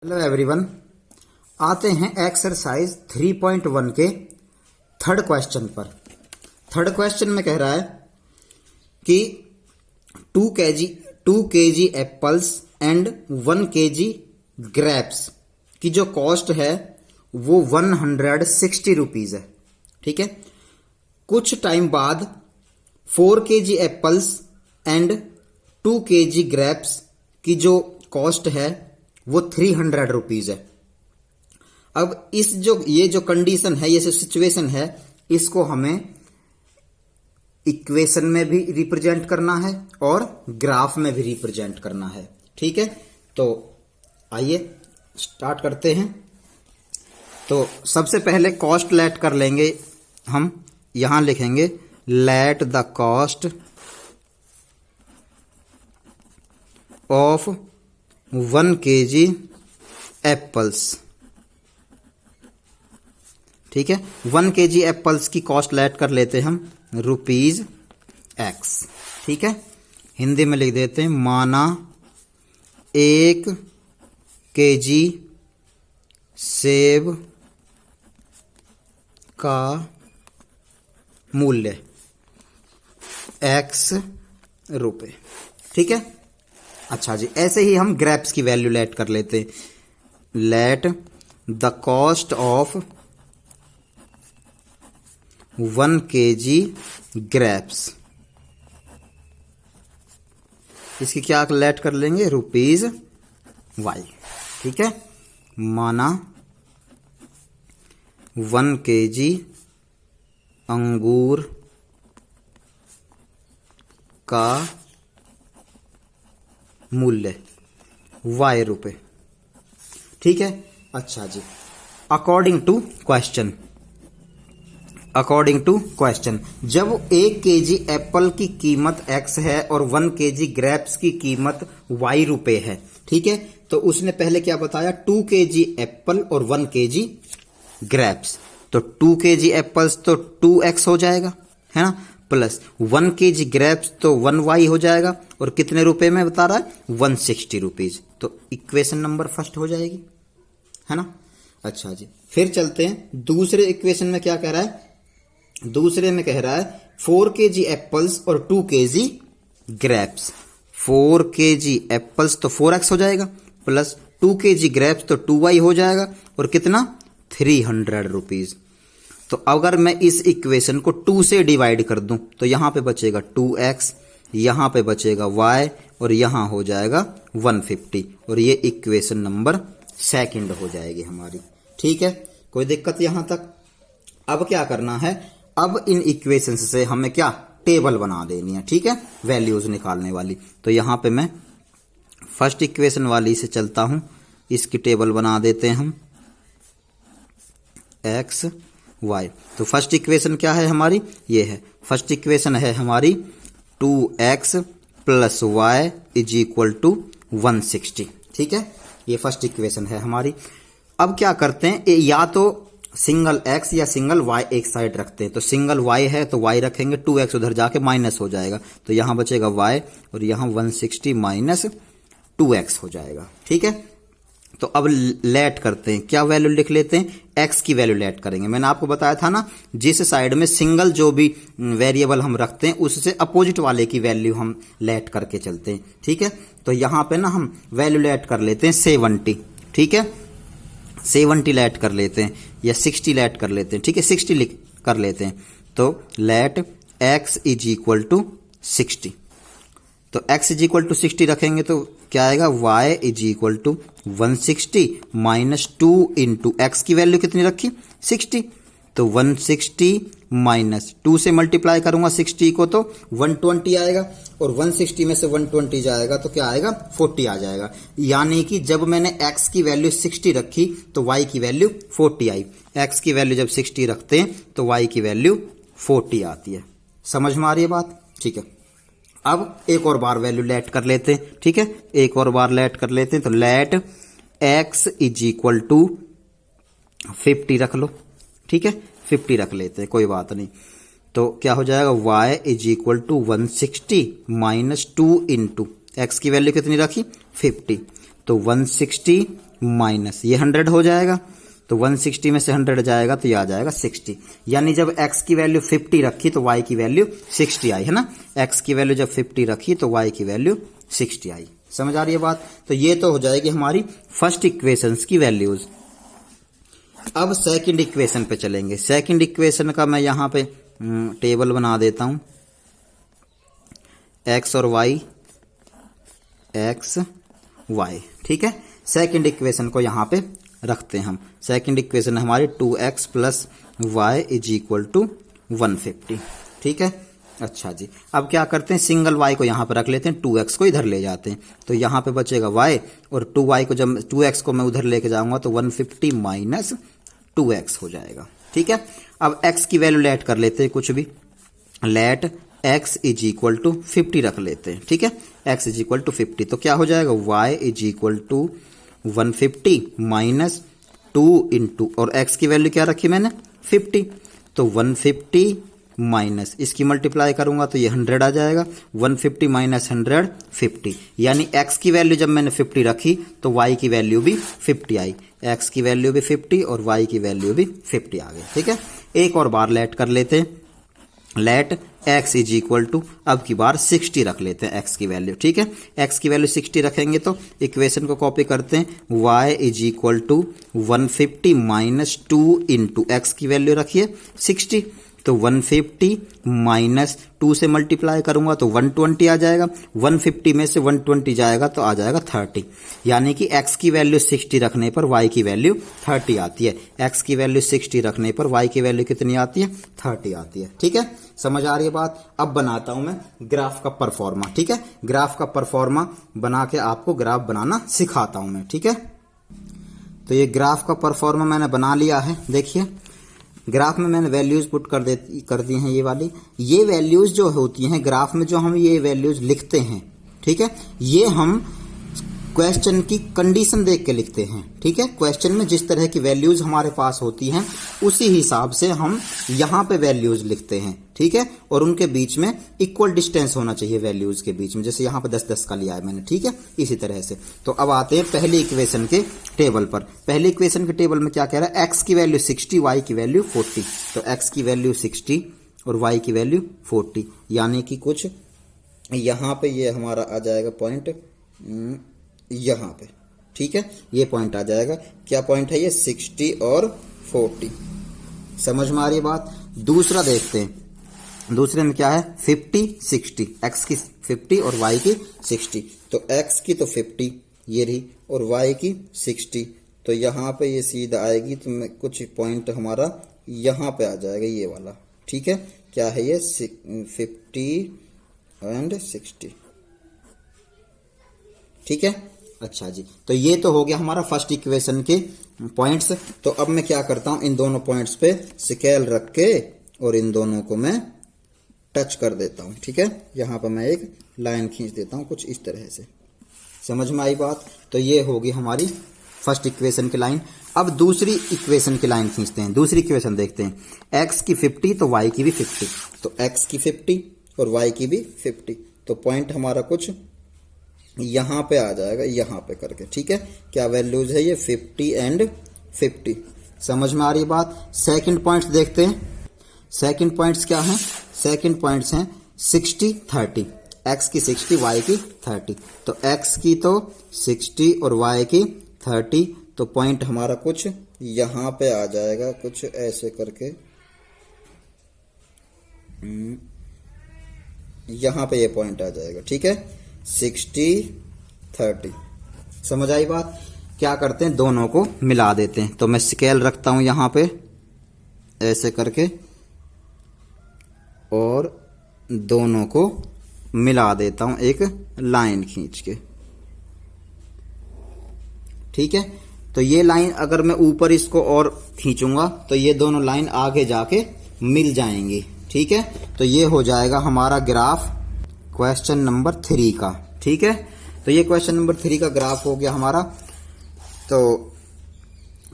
Hello everyone, आते हैं exercise 3.1 के थर्ड क्वेश्चन पर। थर्ड क्वेश्चन में कह रहा है कि 2 kg apples and 1 kg grapes की जो कॉस्ट है वो 160 रुपीज है। ठीक है। कुछ टाइम बाद 4 kg apples and 2 kg grapes की जो कॉस्ट है वो 300 रुपीज है। अब ये जो कंडीशन है, ये सिचुएशन है, इसको हमें इक्वेशन में भी रिप्रेजेंट करना है और ग्राफ में भी रिप्रेजेंट करना है। ठीक है, तो आइए स्टार्ट करते हैं। तो सबसे पहले कॉस्ट लेट कर लेंगे हम। यहां लिखेंगे let the cost of 1 kg apples. ठीक है, 1 kg एप्पल्स की कॉस्ट लेट कर लेते हैं हम ₹X। ठीक है, हिंदी में लिख देते हैं माना 1 kg सेब का मूल्य X रुपए। ठीक है। अच्छा जी, ऐसे ही हम ग्रेप्स की वैल्यू लेट कर लेते हैं। Let the cost of 1 kg grapes, इसकी क्या लेट कर लेंगे ₹Y। ठीक है, माना 1 kg अंगूर का मूल्य Y रुपए। ठीक है। अच्छा जी, अकॉर्डिंग टू क्वेश्चन जब 1 kg एप्पल की कीमत X है और 1 kg ग्रेप्स की कीमत Y रुपए है। ठीक है, तो उसने पहले क्या बताया, 2 kg एप्पल और 1 kg ग्रेप्स। तो 2 kg एप्पल्स तो 2X हो जाएगा, है ना, प्लस 1 kg ग्रेप्स तो 1Y हो जाएगा। और कितने रुपए में बता रहा है, 160 रुपीज। तो इक्वेशन नंबर फर्स्ट हो जाएगी, है ना। अच्छा जी, फिर चलते हैं दूसरे इक्वेशन में। क्या कह रहा है, दूसरे में कह रहा है 4 kg एप्पल्स और 2 kg ग्रेप्स। 4 kg एप्पल्स तो 4X हो जाएगा, प्लस 2 kg ग्रेप्स तो 2Y हो जाएगा। और कितना, 300 रुपीज। तो अगर मैं इस इक्वेशन को 2 से डिवाइड कर दूं तो यहां पे बचेगा 2X, यहां पे बचेगा Y और यहां हो जाएगा 150। और ये इक्वेशन नंबर सेकंड हो जाएगी हमारी। ठीक है, कोई दिक्कत यहां तक। अब क्या करना है, अब इन इक्वेशंस से हमें क्या टेबल बना देनी है। ठीक है, वैल्यूज निकालने वाली। तो यहां पे मैं फर्स्ट इक्वेशन वाली से चलता हूं, इसकी टेबल बना देते हैं हम X Y। तो फर्स्ट इक्वेशन क्या है हमारी, ये है फर्स्ट इक्वेशन है हमारी 2X plus Y is equal to 160। ठीक है, ये फर्स्ट इक्वेशन है हमारी। अब क्या करते हैं, या तो सिंगल X या सिंगल Y एक साइड रखते हैं। तो सिंगल Y है तो Y रखेंगे, 2X उधर जाके माइनस हो जाएगा, तो यहां बचेगा Y और यहां 160 माइनस 2X हो जाएगा। ठीक है, तो अब लेट करते हैं, क्या वैल्यू लिख लेते हैं, X की वैल्यू लेट करेंगे। मैंने आपको बताया था ना, जिस साइड में सिंगल जो भी वेरिएबल हम रखते हैं उससे अपोजिट वाले की वैल्यू हम लेट करके चलते हैं। ठीक है, तो यहां पे ना हम वैल्यू लेट कर लेते हैं 70। ठीक है, 70 लेट कर लेते हैं या 60 लेट कर लेते हैं। ठीक है, 60 कर लेते हैं। तो let X is equal to 60। तो X इज इक्वल टू 60 रखेंगे तो क्या आएगा, Y is equal to 160 minus 2 into X की वैल्यू कितनी रखी, 60। तो 160 माइनस 2 से मल्टीप्लाई करूंगा 60 को तो 120 आएगा। और 160 में से 120 जाएगा तो क्या आएगा, 40 आ जाएगा। यानी कि जब मैंने X की वैल्यू 60 रखी तो Y की वैल्यू 40 आई। X की वैल्यू जब 60 रखते हैं तो Y की वैल्यू 40 आती है। समझ में आ रही है बात। ठीक है, अब एक और बार वैल्यू लेट कर लेते हैं। ठीक है, एक और बार लेट कर लेते हैं। तो let X is equal to 50 रख लो। ठीक है, 50 रख लेते हैं, कोई बात नहीं। तो क्या हो जाएगा, y is equal to 160 minus 2 into x की वैल्यू कितनी रखी 50, तो 160 माइनस ये 100 हो जाएगा, तो 160 में से 100 जाएगा तो ये आ जाएगा 60। यानी जब x की वैल्यू 50 रखी तो y की वैल्यू 60 आई, है ना। x की वैल्यू जब 50 रखी तो y की वैल्यू 60 आई। समझ आ रही है बात। तो ये तो हो जाएगी हमारी फर्स्ट इक्वेशंस की वैल्यूज। अब सेकंड इक्वेशन पे चलेंगे। सेकंड इक्वेशन का मैं यहां पे टेबल बना देता हूं, x और y, x y, ठीक है। सेकंड इक्वेशन को यहां पे रखते हैं हम। सेकंड इक्वेशन हमारी 2x plus y is equal to 150, ठीक है। अच्छा जी, अब क्या करते हैं, सिंगल y को यहां पर रख लेते हैं, 2x को इधर ले जाते हैं, तो यहां पे बचेगा y, और 2y को जब 2x को मैं उधर लेके जाऊंगा तो 150 माइनस 2x हो जाएगा, ठीक है। अब x की वैल्यू लेट कर लेते हैं, कुछ भी let x is equal to 50 रख लेते हैं, ठीक है। x इज इक्वल टू 50, तो क्या हो जाएगा, y is equal to 150 minus 2 into, और x की वैल्यू क्या रखी मैंने 50, तो 150 माइनस इसकी मल्टीप्लाई करूंगा तो ये 100 आ जाएगा। 150 माइनस 100 50, यानी x की वैल्यू जब मैंने 50 रखी तो y की वैल्यू भी 50 आई। x की वैल्यू भी 50 और y की वैल्यू भी 50 आ गई, ठीक है। एक और बार लेट कर लेते हैं, let x is equal to, अब की बार 60 रख लेते हैं x की वैल्यू, ठीक है। x की वैल्यू 60 रखेंगे तो इक्वेशन को कॉपी करते हैं, y is equal to 150 minus 2 into x की वैल्यू रखिए 60, तो 150 माइनस 2 से मल्टीप्लाई करूंगा तो 120 आ जाएगा। 150 में से 120 जाएगा तो आ जाएगा 30, यानी कि x की वैल्यू 60 रखने पर y की वैल्यू 30 आती है। x की वैल्यू 60 रखने पर y की वैल्यू कितनी आती है, 30 आती है, ठीक है। समझ आ रही है बात। अब बनाता हूं मैं ग्राफ का परफॉर्मा, ठीक है। ग्राफ का परफॉर्मा बना के आपको ग्राफ बनाना सिखाता हूं मैं, ठीक है। तो ये ग्राफ का परफॉर्मा मैंने बना लिया है। देखिए ग्राफ में मैंने वैल्यूज पुट कर दी हैं, ये वाली, ये वैल्यूज जो होती हैं ग्राफ में, जो हम ये वैल्यूज लिखते हैं, ठीक है, ये हम क्वेश्चन की कंडीशन देख के लिखते हैं, ठीक है। क्वेश्चन में जिस तरह की वैल्यूज हमारे पास होती हैं उसी हिसाब से हम यहाँ पे वैल्यूज लिखते हैं, ठीक है। और उनके बीच में इक्वल डिस्टेंस होना चाहिए वैल्यूज के बीच में, जैसे यहाँ पे 10-10 का लिया है मैंने, ठीक है, इसी तरह से। तो अब आते हैं पहली इक्वेशन के टेबल पर। पहली इक्वेशन के टेबल में क्या कह रहा है, x की वैल्यू 60, y की वैल्यू 40, तो x की वैल्यू 60 और y की वैल्यू 40, यानी कि कुछ यहाँ पे ये हमारा आ जाएगा पॉइंट यहाँ पे, ठीक है, ये पॉइंट आ जाएगा। क्या पॉइंट है ये, 60 और 40। समझ में आ रही है बात। दूसरा देखते हैं, दूसरे में क्या है, 50 60, x की 50 और y की 60, तो x की तो 50 ये रही और y की 60, तो यहाँ पे ये सीधा आएगी, तो मैं कुछ पॉइंट हमारा यहाँ पे आ जाएगा ये वाला, ठीक है। क्या है ये, 50 एंड 60, ठीक है। अच्छा जी, तो ये तो हो गया हमारा फर्स्ट इक्वेशन के पॉइंट्स। तो अब मैं क्या करता हूं, इन दोनों पॉइंट्स पे स्केल रख के और इन दोनों को मैं टच कर देता हूं, ठीक है। यहां पर मैं एक लाइन खींच देता हूं कुछ इस तरह से। समझ में आई बात। तो ये होगी हमारी फर्स्ट इक्वेशन की लाइन। अब दूसरी इक्वेशन की लाइन खींचते हैं। दूसरी इक्वेशन देखते हैं, x की 50 तो y की भी 50, तो x की 50 और y की भी 50, तो पॉइंट हमारा कुछ यहां पे आ जाएगा, यहां पे करके, ठीक है। क्या वैल्यूज है ये, 50 एंड 50। समझ में आ रही बात। सेकंड पॉइंट्स देखते हैं। सेकंड पॉइंट्स क्या हैं, सेकंड पॉइंट्स हैं 60 30, x की 60 y की 30, तो x की तो 60 और y की 30, तो पॉइंट हमारा कुछ यहां पे आ जाएगा, कुछ ऐसे करके यहां पे ये पॉइंट आ जाएगा, ठीक है, 60 30। समझ आई बात। क्या करते हैं, दोनों को मिला देते हैं। तो मैं स्केल रखता हूं यहां पे ऐसे करके और दोनों को मिला देता हूं एक लाइन खींच के, ठीक है। तो ये लाइन अगर मैं ऊपर इसको और खींचूंगा तो ये दोनों लाइन आगे जाके मिल जाएंगी, ठीक है। तो ये हो जाएगा हमारा ग्राफ क्वेश्चन नंबर 3 का, ठीक है। तो ये क्वेश्चन नंबर 3 का ग्राफ हो गया हमारा। तो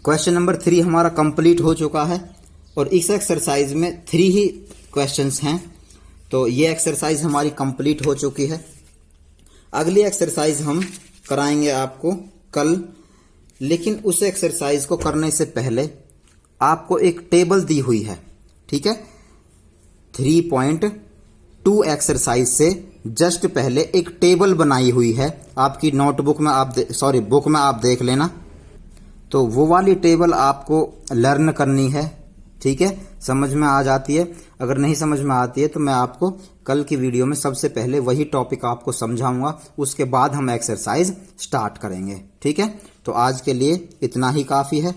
क्वेश्चन नंबर 3 हमारा कंप्लीट हो चुका है और इस एक्सरसाइज में 3 ही क्वेश्चंस हैं। तो ये एक्सरसाइज हमारी कंप्लीट हो चुकी है। अगली एक्सरसाइज हम कराएंगे आपको कल लेकिन उस एक्सरसाइज को करने से पहले आपको एक टेबल दी हुई है, ठीक है। 3.2 एक्सरसाइज से जस्ट पहले एक टेबल बनाई हुई है आपकी नोटबुक में, बुक में आप देख लेना। तो वो वाली टेबल आपको लर्न करनी है, ठीक है, समझ में आ जाती है। अगर नहीं समझ में आती है तो मैं आपको कल की वीडियो में सबसे पहले वही टॉपिक आपको समझाऊंगा, उसके बाद हम एक्सरसाइज स्टार्ट करेंगे, ठीक है। तो आज के लिए इतना ही काफी है।